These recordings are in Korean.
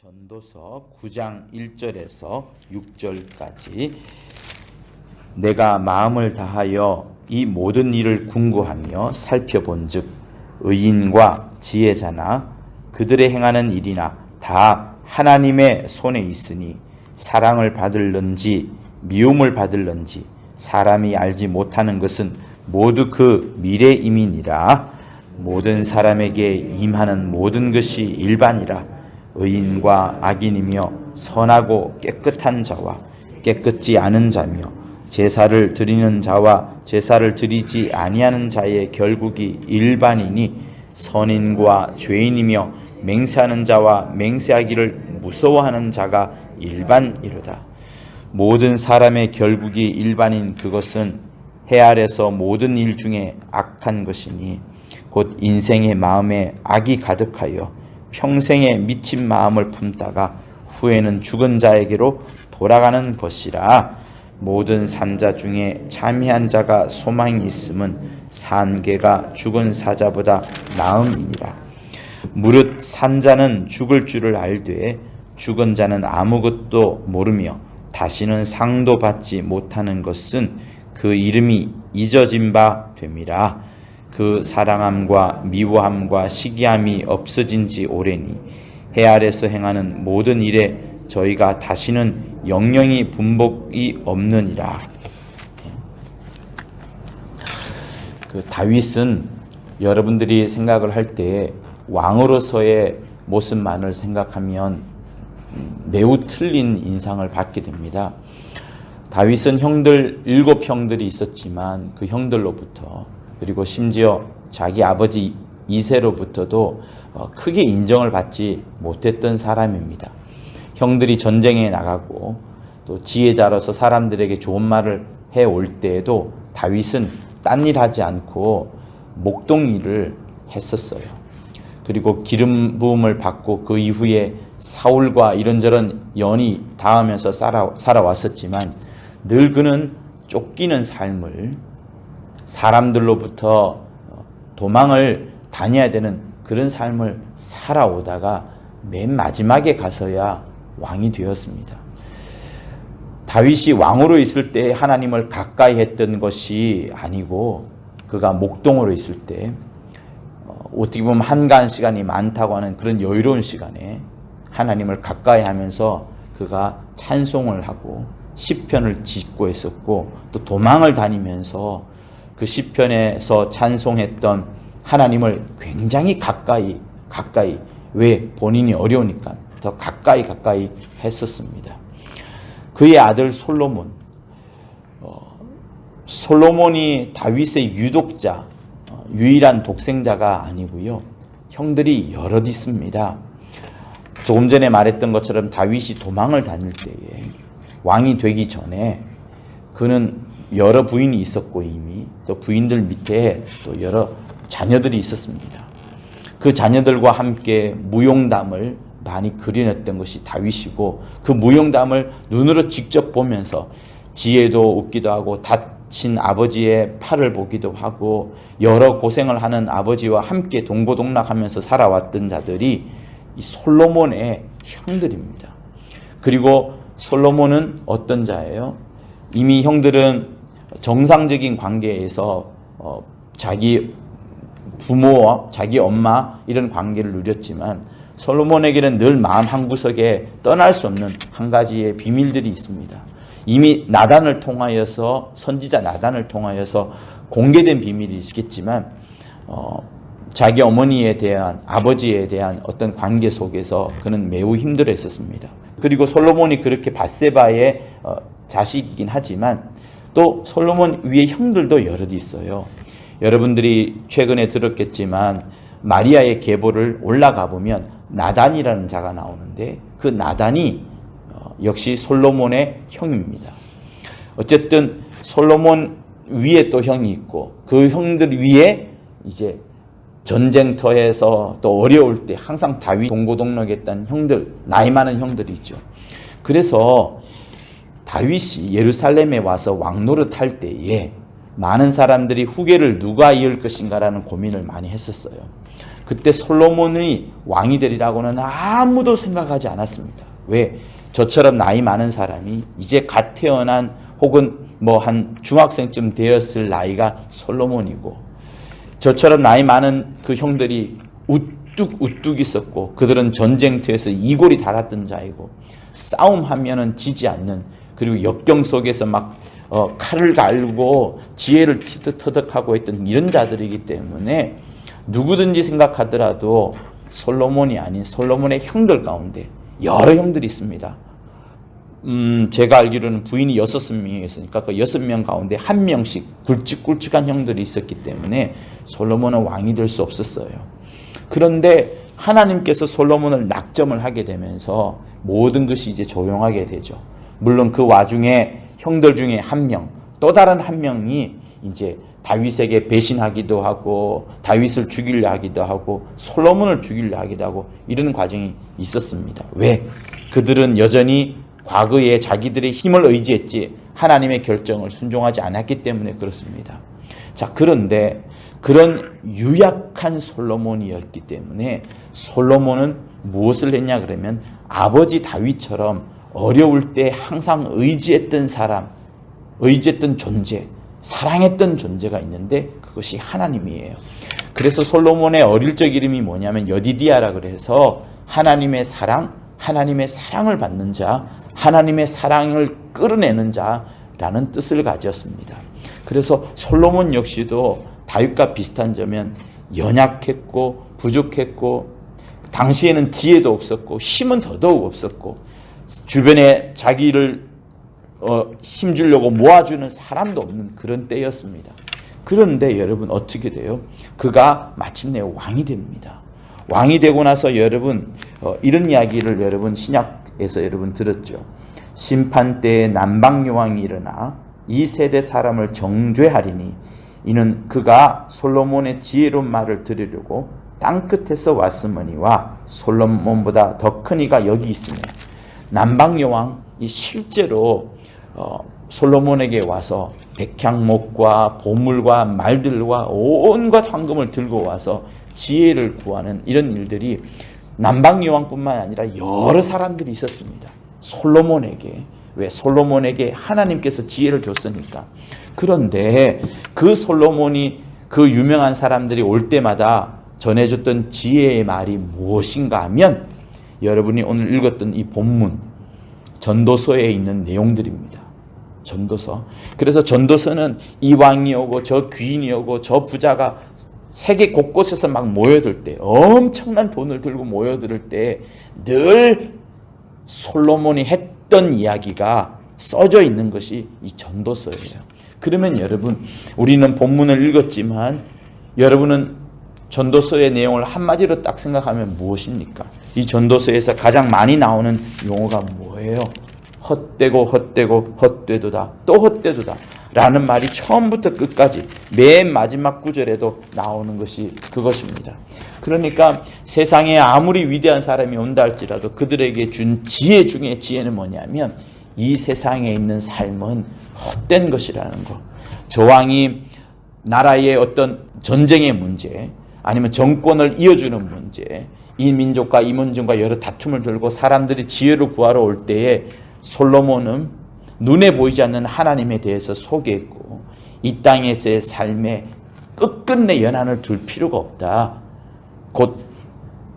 전도서 9장 1절에서 6절까지 내가 마음을 다하여 이 모든 일을 궁구하며 살펴본즉 의인과 지혜자나 그들의 행하는 일이나 다 하나님의 손에 있으니 사랑을 받을런지 미움을 받을런지 사람이 알지 못하는 것은 모두 그 미래임이니라. 모든 사람에게 임하는 모든 것이 일반이라. 의인과 악인이며 선하고 깨끗한 자와 깨끗지 않은 자며 제사를 드리는 자와 제사를 드리지 아니하는 자의 결국이 일반이니 선인과 죄인이며 맹세하는 자와 맹세하기를 무서워하는 자가 일반이로다. 모든 사람의 결국이 일반인 그것은 해 아래서 모든 일 중에 악한 것이니 곧 인생의 마음에 악이 가득하여 평생에 미친 마음을 품다가 후에는 죽은 자에게로 돌아가는 것이라. 모든 산자 중에 참회한 자가 소망이 있음은 산개가 죽은 사자보다 나음이니라. 무릇 산자는 죽을 줄을 알되 죽은 자는 아무것도 모르며 다시는 상도 받지 못하는 것은 그 이름이 잊어진 바 됨이라. 그 사랑함과 미워함과 시기함이 없어진 지 오래니 해 아래서 행하는 모든 일에 저희가 다시는 영영이 분복이 없느니라. 그 다윗은 여러분들이 생각을 할 때 왕으로서의 모습만을 생각하면 매우 틀린 인상을 받게 됩니다. 다윗은 형들 7형들이 있었지만 그 형들로부터 그리고 심지어 자기 아버지 이새로부터도 크게 인정을 받지 못했던 사람입니다. 형들이 전쟁에 나가고 또 지혜자로서 사람들에게 좋은 말을 해올 때에도 다윗은 딴 일 하지 않고 목동 일을 했었어요. 그리고 기름 부음을 받고 그 이후에 사울과 이런저런 연이 닿으면서 살아왔었지만 늘 그는 쫓기는 삶을 사람들로부터 도망을 다녀야 되는 그런 삶을 살아오다가 맨 마지막에 가서야 왕이 되었습니다. 다윗이 왕으로 있을 때 하나님을 가까이 했던 것이 아니고 그가 목동으로 있을 때 어떻게 보면 한가한 시간이 많다고 하는 그런 여유로운 시간에 하나님을 가까이 하면서 그가 찬송을 하고 시편을 짓고 했었고 또 도망을 다니면서 그 시편에서 찬송했던 하나님을 굉장히 가까이 왜 본인이 어려우니까 더 가까이 했었습니다. 그의 아들 솔로몬이 다윗의 유독자 유일한 독생자가 아니고요. 형들이 여럿 있습니다. 조금 전에 말했던 것처럼 다윗이 도망을 다닐 때에 왕이 되기 전에 그는 여러 부인이 있었고 이미 또 부인들 밑에 또 여러 자녀들이 있었습니다. 그 자녀들과 함께 무용담을 많이 그려냈던 것이 다윗이고 그 무용담을 눈으로 직접 보면서 지혜도 웃기도 하고 다친 아버지의 팔을 보기도 하고 여러 고생을 하는 아버지와 함께 동고동락하면서 살아왔던 자들이 이 솔로몬의 형들입니다. 그리고 솔로몬은 어떤 자예요? 이미 형들은 정상적인 관계에서 자기 부모와 자기 엄마 이런 관계를 누렸지만 솔로몬에게는 늘 마음 한구석에 떠날 수 없는 한 가지의 비밀들이 있습니다. 이미 나단을 통하여서 선지자 나단을 통하여서 공개된 비밀이 있겠지만 자기 어머니에 대한 아버지에 대한 어떤 관계 속에서 그는 매우 힘들어했었습니다. 그리고 솔로몬이 그렇게 밧세바의 자식이긴 하지만 또 솔로몬 위에 형들도 여럿 있어요. 여러분들이 최근에 들었겠지만 마리아의 계보를 올라가 보면 나단이라는 자가 나오는데 그 나단이 역시 솔로몬의 형입니다. 어쨌든 솔로몬 위에 또 형이 있고 그 형들 위에 이제 전쟁터에서 또 어려울 때 항상 다윗 동고동락했던 형들, 나이 많은 형들이 있죠. 그래서 다윗이 예루살렘에 와서 왕노릇 할 때에 많은 사람들이 후계를 누가 이을 것인가라는 고민을 많이 했었어요. 그때 솔로몬이 왕이 되리라고는 아무도 생각하지 않았습니다. 왜? 저처럼 나이 많은 사람이 이제 갓 태어난 혹은 뭐 한 중학생쯤 되었을 나이가 솔로몬이고, 저처럼 나이 많은 그 형들이 우뚝 있었고, 그들은 전쟁터에서 이골이 달았던 자이고, 싸움하면은 지지 않는, 그리고 역경 속에서 막 칼을 갈고 지혜를 터득하고 했던 이런 자들이기 때문에 누구든지 생각하더라도 솔로몬이 아닌 솔로몬의 형들 가운데 여러 형들이 있습니다. 제가 알기로는 부인이 6명이었으니까 그 6명 가운데 1명씩 굵직굵직한 형들이 있었기 때문에 솔로몬은 왕이 될 수 없었어요. 그런데 하나님께서 솔로몬을 낙점을 하게 되면서 모든 것이 이제 조용하게 되죠. 물론 그 와중에 형들 중에 1명, 또 다른 1명이 이제 다윗에게 배신하기도 하고 다윗을 죽이려 하기도 하고 솔로몬을 죽이려 하기도 하고 이런 과정이 있었습니다. 왜? 그들은 여전히 과거에 자기들의 힘을 의지했지 하나님의 결정을 순종하지 않았기 때문에 그렇습니다. 자, 그런데 그런 유약한 솔로몬이었기 때문에 솔로몬은 무엇을 했냐 그러면 아버지 다윗처럼 어려울 때 항상 의지했던 사람, 의지했던 존재, 사랑했던 존재가 있는데 그것이 하나님이에요. 그래서 솔로몬의 어릴 적 이름이 뭐냐면 여디디아라 그래서 하나님의 사랑, 하나님의 사랑을 받는 자, 하나님의 사랑을 끌어내는 자라는 뜻을 가졌습니다. 그래서 솔로몬 역시도 다윗과 비슷한 점은 연약했고 부족했고 당시에는 지혜도 없었고 힘은 더더욱 없었고 주변에 자기를 힘주려고 모아주는 사람도 없는 그런 때였습니다. 그런데 여러분 어떻게 돼요? 그가 마침내 왕이 됩니다. 왕이 되고 나서 여러분 이런 이야기를 여러분 신약에서 여러분 들었죠. 심판 때에 남방 여왕이 일어나 이 세대 사람을 정죄하리니 이는 그가 솔로몬의 지혜로운 말을 들으려고 땅끝에서 왔으머니와 솔로몬보다 더 큰 이가 여기 있으며 남방 여왕이 실제로 솔로몬에게 와서 백향목과 보물과 말들과 온갖 황금을 들고 와서 지혜를 구하는 이런 일들이 남방 여왕뿐만 아니라 여러 사람들이 있었습니다. 솔로몬에게. 왜? 솔로몬에게 하나님께서 지혜를 줬으니까. 그런데 그 솔로몬이 그 유명한 사람들이 올 때마다 전해줬던 지혜의 말이 무엇인가 하면 여러분이 오늘 읽었던 이 본문 전도서에 있는 내용들입니다. 전도서. 그래서 전도서는 이 왕이 오고 저 귀인이 오고 저 부자가 세계 곳곳에서 막 모여들 때 엄청난 돈을 들고 모여들 때 늘 솔로몬이 했던 이야기가 써져 있는 것이 이 전도서예요. 그러면 여러분 우리는 본문을 읽었지만 여러분은 전도서의 내용을 한마디로 딱 생각하면 무엇입니까? 이 전도서에서 가장 많이 나오는 용어가 뭐예요? 헛되고 헛되고 헛되도다 또 헛되도다 라는 말이 처음부터 끝까지 맨 마지막 구절에도 나오는 것이 그것입니다. 그러니까 세상에 아무리 위대한 사람이 온다 할지라도 그들에게 준 지혜 중에 지혜는 뭐냐면 이 세상에 있는 삶은 헛된 것이라는 것. 저 왕이 나라의 어떤 전쟁의 문제 아니면 정권을 이어주는 문제, 이 민족과 이 민족과 여러 다툼을 들고 사람들이 지혜를 구하러 올 때에 솔로몬은 눈에 보이지 않는 하나님에 대해서 소개했고 이 땅에서의 삶에 끝끝내 연한을 둘 필요가 없다. 곧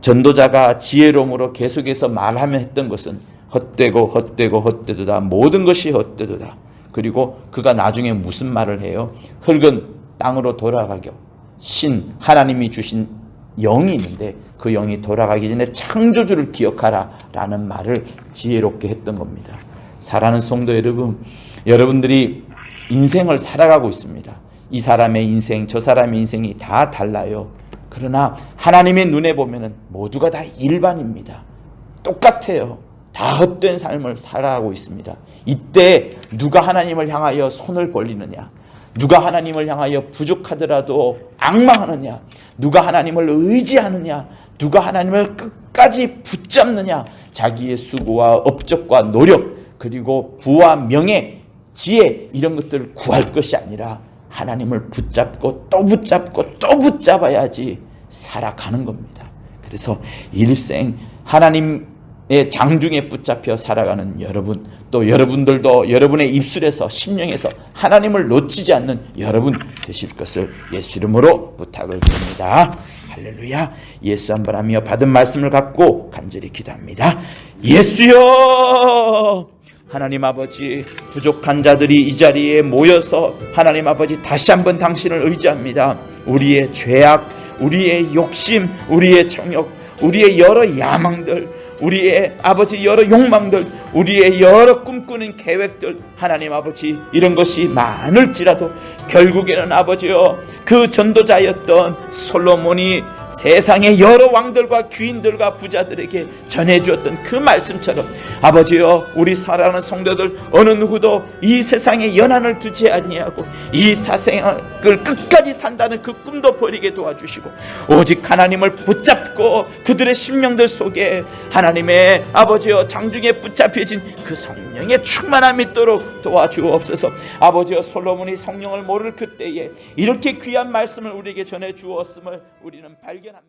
전도자가 지혜로움으로 계속해서 말하며 했던 것은 헛되고 헛되고 헛되도다. 모든 것이 헛되도다. 그리고 그가 나중에 무슨 말을 해요? 흙은 땅으로 돌아가겨. 신 하나님이 주신 영이 있는데 그 영이 돌아가기 전에 창조주를 기억하라 라는 말을 지혜롭게 했던 겁니다. 사랑하는 성도 여러분, 여러분들이 인생을 살아가고 있습니다. 이 사람의 인생, 저 사람의 인생이 다 달라요. 그러나 하나님의 눈에 보면은 모두가 다 일반입니다. 똑같아요. 다 헛된 삶을 살아가고 있습니다. 이때 누가 하나님을 향하여 손을 벌리느냐? 누가 하나님을 향하여 부족하더라도 악망하느냐? 누가 하나님을 의지하느냐? 누가 하나님을 끝까지 붙잡느냐? 자기의 수고와 업적과 노력 그리고 부와 명예, 지혜 이런 것들을 구할 것이 아니라 하나님을 붙잡고 또 붙잡고 또 붙잡아야지 살아가는 겁니다. 그래서 일생 하나님의 장중에 붙잡혀 살아가는 여러분, 또 여러분들도 여러분의 입술에서 심령에서 하나님을 놓치지 않는 여러분 되실 것을 예수 이름으로 부탁을 드립니다. 할렐루야. 예수 한번 하며 받은 말씀을 갖고 간절히 기도합니다. 예수여, 하나님 아버지, 부족한 자들이 이 자리에 모여서 하나님 아버지 다시 한번 당신을 의지합니다. 우리의 죄악, 우리의 욕심, 우리의 정욕, 우리의 여러 야망들, 우리의 아버지 여러 욕망들, 우리의 여러 꿈꾸는 계획들, 하나님 아버지 이런 것이 많을지라도 결국에는 아버지여, 그 전도자였던 솔로몬이 세상의 여러 왕들과 귀인들과 부자들에게 전해주었던 그 말씀처럼 아버지여, 우리 사랑하는 성도들 어느 누구도 이 세상에 연한을 두지 아니하고 이 사생을 끝까지 산다는 그 꿈도 버리게 도와주시고, 오직 하나님을 붙잡고 그들의 심령들 속에 하나님의 아버지여 장중에 붙잡혀진 그 성령의 충만함이 있도록 도와주옵소서. 아버지여, 솔로몬이 성령을 모를 그때에 이렇게 귀한 말씀을 우리에게 전해 주었음을 우리는 발견합니다.